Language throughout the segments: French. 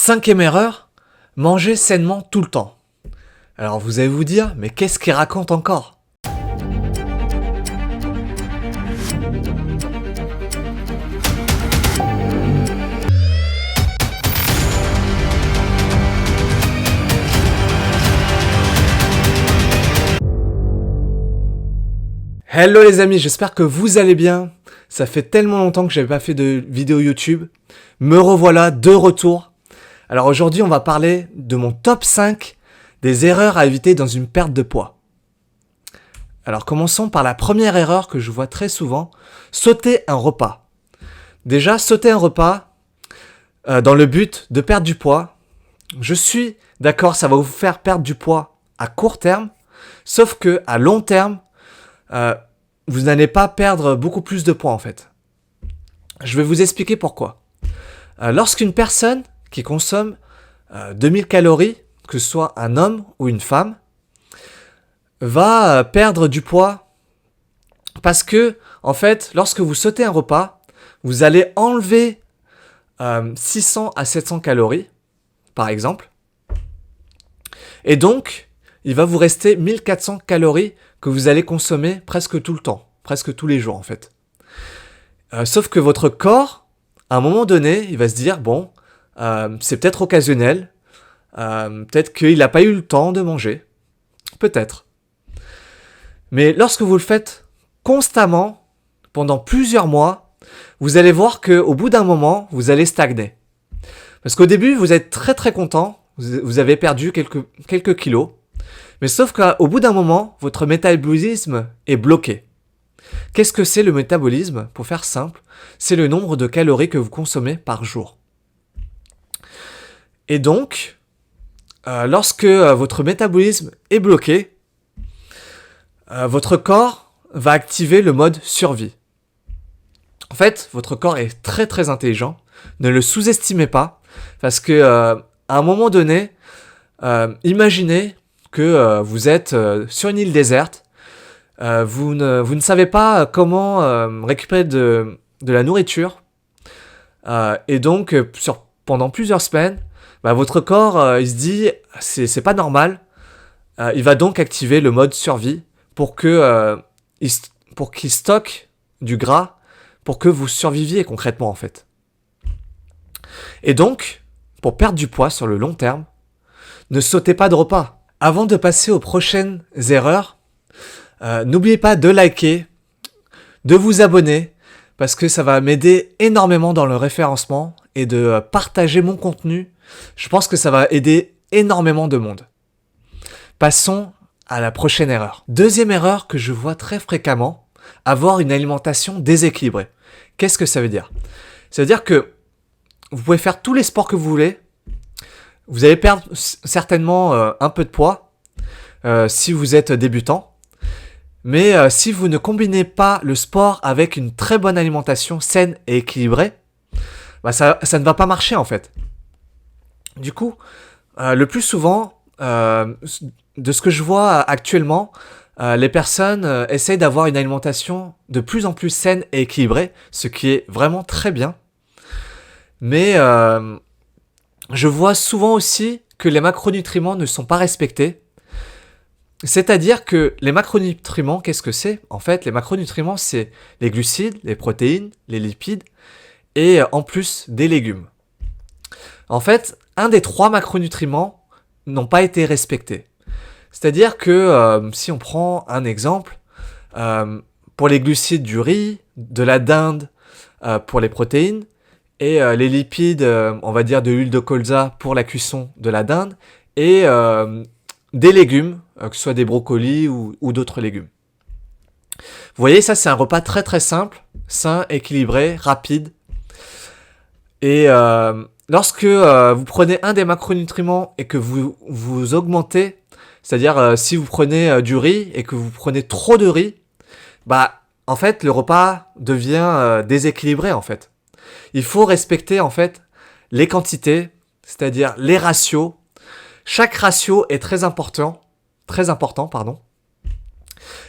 Cinquième erreur, manger sainement tout le temps. Alors vous allez vous dire, mais qu'est-ce qu'il raconte encore? Hello les amis, j'espère que vous allez bien. Ça fait tellement longtemps que j'avais pas fait de vidéo YouTube. Me revoilà de retour. Alors aujourd'hui, on va parler de mon top 5 des erreurs à éviter dans une perte de poids. Alors commençons par la première erreur que je vois très souvent, sauter un repas. Déjà, sauter un repas dans le but de perdre du poids. Je suis d'accord, ça va vous faire perdre du poids à court terme, sauf que à long terme, vous n'allez pas perdre beaucoup plus de poids en fait. Je vais vous expliquer pourquoi. Lorsqu'une personne qui consomme 2000 calories, que ce soit un homme ou une femme, va perdre du poids parce que, en fait, lorsque vous sautez un repas, vous allez enlever 600 à 700 calories, par exemple. Et donc, il va vous rester 1400 calories que vous allez consommer presque tout le temps, presque tous les jours en fait. Sauf que votre corps, à un moment donné, il va se dire, bon, c'est peut-être occasionnel, peut-être qu'il n'a pas eu le temps de manger, peut-être. Mais lorsque vous le faites constamment, pendant plusieurs mois, vous allez voir qu'au bout d'un moment, vous allez stagner. Parce qu'au début, vous êtes très très content, vous avez perdu quelques kilos, mais sauf qu'au bout d'un moment, votre métabolisme est bloqué. Qu'est-ce que c'est le métabolisme? Pour faire simple, c'est le nombre de calories que vous consommez par jour. Et donc, lorsque votre métabolisme est bloqué, votre corps va activer le mode survie. En fait, votre corps est très très intelligent. Ne le sous-estimez pas, parce que à un moment donné, imaginez que vous êtes sur une île déserte, vous ne savez pas comment récupérer de la nourriture, et donc pendant plusieurs semaines, votre corps il se dit c'est pas normal, il va donc activer le mode survie pour qu'il stocke du gras pour que vous surviviez concrètement en fait. Et donc, pour perdre du poids sur le long terme, ne sautez pas de repas. Avant de passer aux prochaines erreurs, n'oubliez pas de liker, de vous abonner, parce que ça va m'aider énormément dans le référencement et de partager mon contenu. Je pense que ça va aider énormément de monde. Passons à la prochaine erreur. Deuxième erreur que je vois très fréquemment, avoir une alimentation déséquilibrée. Qu'est-ce que ça veut dire? Ça veut dire que vous pouvez faire tous les sports que vous voulez, vous allez perdre certainement un peu de poids si vous êtes débutant. Mais si vous ne combinez pas le sport avec une très bonne alimentation saine et équilibrée, ça ne va pas marcher en fait. Du coup, le plus souvent, de ce que je vois actuellement, les personnes essayent d'avoir une alimentation de plus en plus saine et équilibrée, ce qui est vraiment très bien. Mais je vois souvent aussi que les macronutriments ne sont pas respectés. C'est-à-dire que les macronutriments, qu'est-ce que c'est? En fait, les macronutriments, c'est les glucides, les protéines, les lipides et en plus des légumes. En fait, un des 3 macronutriments n'ont pas été respectés. C'est-à-dire que si on prend un exemple, pour les glucides du riz, de la dinde pour les protéines, et les lipides, on va dire de l'huile de colza pour la cuisson de la dinde, et des légumes, que ce soit des brocolis ou d'autres légumes. Vous voyez, ça c'est un repas très très simple, sain, équilibré, rapide. Et lorsque vous prenez un des macronutriments et que vous augmentez, c'est-à-dire si vous prenez du riz et que vous prenez trop de riz, en fait le repas devient déséquilibré en fait. Il faut respecter en fait les quantités, c'est-à-dire les ratios. Chaque ratio est très important, pardon.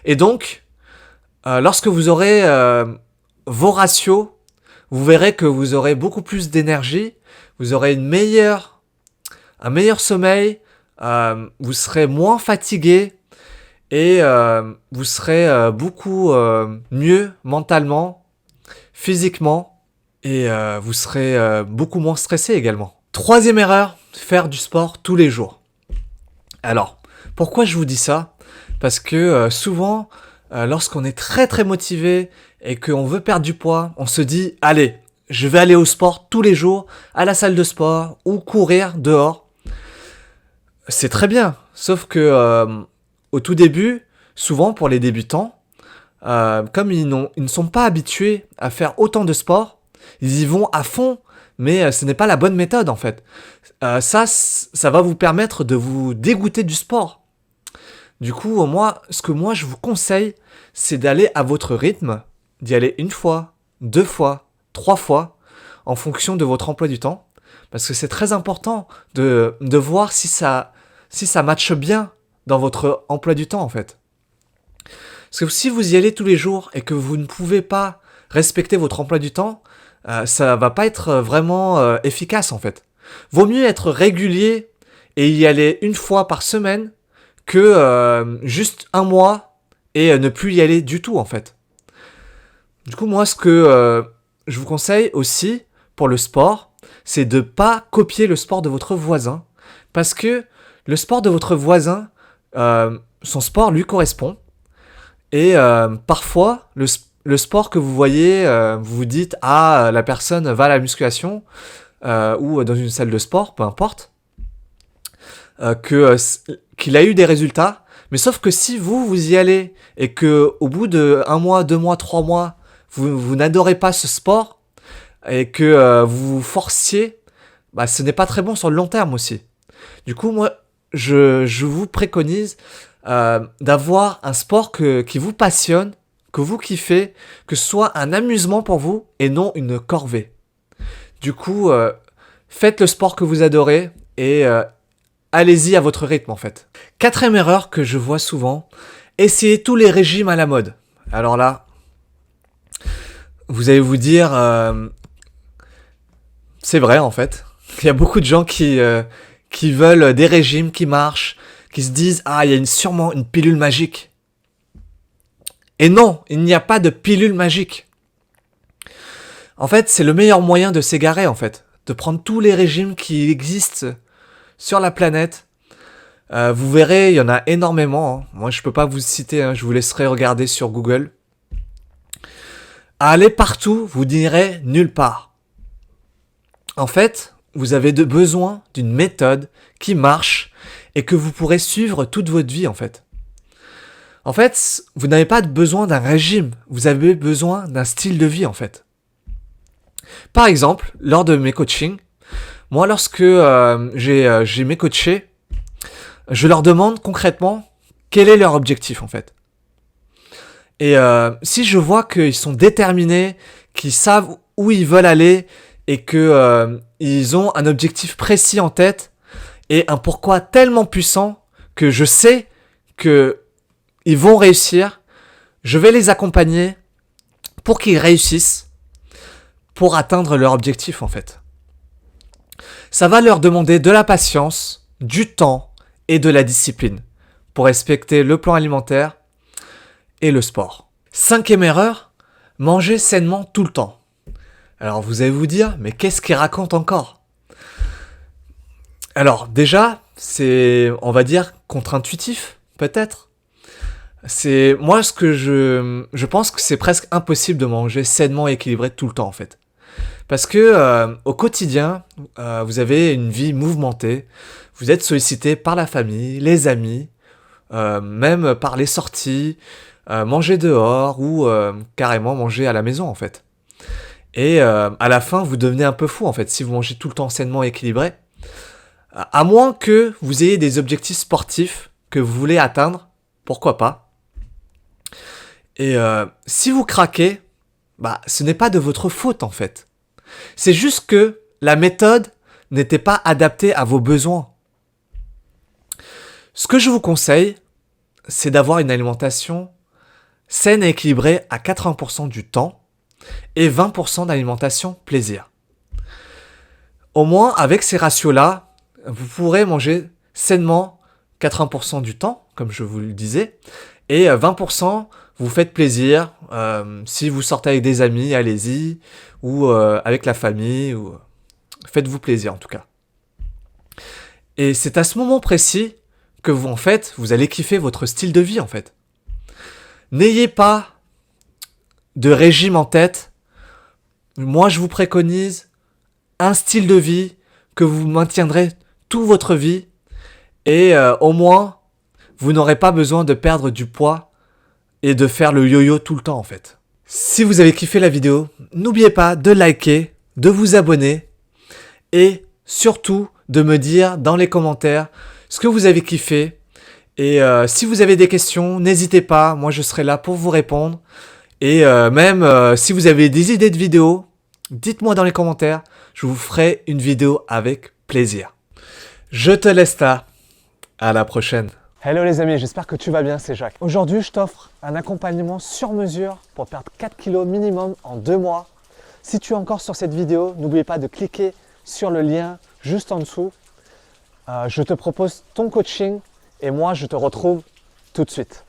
Et donc, lorsque vous aurez vos ratios, vous verrez que vous aurez beaucoup plus d'énergie, vous aurez une meilleure un meilleur sommeil, vous serez moins fatigué et vous serez beaucoup mieux mentalement, physiquement et vous serez beaucoup moins stressé également. Troisième erreur, faire du sport tous les jours. Alors, pourquoi je vous dis ça? Parce que souvent, lorsqu'on est très très motivé et qu'on veut perdre du poids, on se dit, allez, je vais aller au sport tous les jours, à la salle de sport ou courir dehors. C'est très bien, sauf que au tout début, souvent pour les débutants, comme ils ne sont pas habitués à faire autant de sport, ils y vont à fond, mais ce n'est pas la bonne méthode en fait. Ça va vous permettre de vous dégoûter du sport. Du coup, ce que moi je vous conseille, c'est d'aller à votre rythme, d'y aller une fois, 2 fois, 3 fois, en fonction de votre emploi du temps, parce que c'est très important de voir si ça matche bien dans votre emploi du temps en fait. Parce que si vous y allez tous les jours et que vous ne pouvez pas respecter votre emploi du temps, ça va pas être vraiment efficace en fait. Vaut mieux être régulier et y aller une fois par semaine que juste un mois et ne plus y aller du tout en fait. Du coup, moi, ce que je vous conseille aussi pour le sport, c'est de pas copier le sport de votre voisin, parce que le sport de votre voisin, son sport lui correspond, et parfois le sport que vous voyez, vous vous dites ah la personne va à la musculation ou dans une salle de sport, peu importe, qu'il a eu des résultats, mais sauf que si vous y allez et que au bout de 1 mois, 2 mois, 3 mois, vous n'adorez pas ce sport et que vous vous forciez, bah ce n'est pas très bon sur le long terme aussi. Du coup, moi, je vous préconise d'avoir un sport qui vous passionne, que vous kiffez, que ce soit un amusement pour vous et non une corvée. Du coup, faites le sport que vous adorez et allez-y à votre rythme en fait. 4e erreur que je vois souvent, essayez tous les régimes à la mode. Alors là, vous allez vous dire, c'est vrai en fait. Il y a beaucoup de gens qui veulent des régimes qui marchent, qui se disent ah il y a sûrement une pilule magique. Et non, il n'y a pas de pilule magique. En fait, c'est le meilleur moyen de s'égarer en fait, de prendre tous les régimes qui existent sur la planète. Vous verrez, il y en a énormément. Hein. Moi, je peux pas vous citer, hein, je vous laisserai regarder sur Google. À aller partout, vous n'irez nulle part. En fait, vous avez besoin d'une méthode qui marche et que vous pourrez suivre toute votre vie en fait. En fait, vous n'avez pas besoin d'un régime, vous avez besoin d'un style de vie en fait. Par exemple, lors de mes coachings, moi lorsque j'ai mes coachés, je leur demande concrètement quel est leur objectif en fait. Et si je vois qu'ils sont déterminés, qu'ils savent où ils veulent aller et que ils ont un objectif précis en tête et un pourquoi tellement puissant que je sais que ils vont réussir, je vais les accompagner pour qu'ils réussissent, pour atteindre leur objectif en fait. Ça va leur demander de la patience, du temps et de la discipline pour respecter le plan alimentaire et le sport. 5e erreur, manger sainement tout le temps. Alors vous allez vous dire, mais qu'est-ce qu'il raconte encore? Alors déjà, c'est, on va dire, contre-intuitif, peut-être. C'est moi ce que je pense que c'est presque impossible de manger sainement et équilibré tout le temps en fait. Parce que au quotidien, vous avez une vie mouvementée, vous êtes sollicité par la famille, les amis, même par les sorties, manger dehors ou carrément manger à la maison en fait. Et à la fin, vous devenez un peu fou en fait si vous mangez tout le temps sainement et équilibré. À moins que vous ayez des objectifs sportifs que vous voulez atteindre, pourquoi pas. Et si vous craquez, bah ce n'est pas de votre faute en fait. C'est juste que la méthode n'était pas adaptée à vos besoins. Ce que je vous conseille, c'est d'avoir une alimentation saine et équilibrée à 80% du temps et 20% d'alimentation plaisir. Au moins, avec ces ratios-là, vous pourrez manger sainement 80% du temps, comme je vous le disais, et 20% vous faites plaisir. Si vous sortez avec des amis, allez-y, ou avec la famille, ou faites-vous plaisir en tout cas. Et c'est à ce moment précis que vous, en fait, vous allez kiffer votre style de vie, en fait. N'ayez pas de régime en tête. Moi, je vous préconise un style de vie que vous maintiendrez toute votre vie et au moins, vous n'aurez pas besoin de perdre du poids et de faire le yo-yo tout le temps, en fait. Si vous avez kiffé la vidéo, n'oubliez pas de liker, de vous abonner et surtout de me dire dans les commentaires ce que vous avez kiffé. Et si vous avez des questions, n'hésitez pas, moi je serai là pour vous répondre. Et même si vous avez des idées de vidéos, dites-moi dans les commentaires, je vous ferai une vidéo avec plaisir. Je te laisse là, à la prochaine. Hello les amis, j'espère que tu vas bien, c'est Jacques. Aujourd'hui, je t'offre un accompagnement sur mesure pour perdre 4 kilos minimum en 2 mois. Si tu es encore sur cette vidéo, n'oublie pas de cliquer sur le lien juste en dessous. Je te propose ton coaching et moi, je te retrouve tout de suite.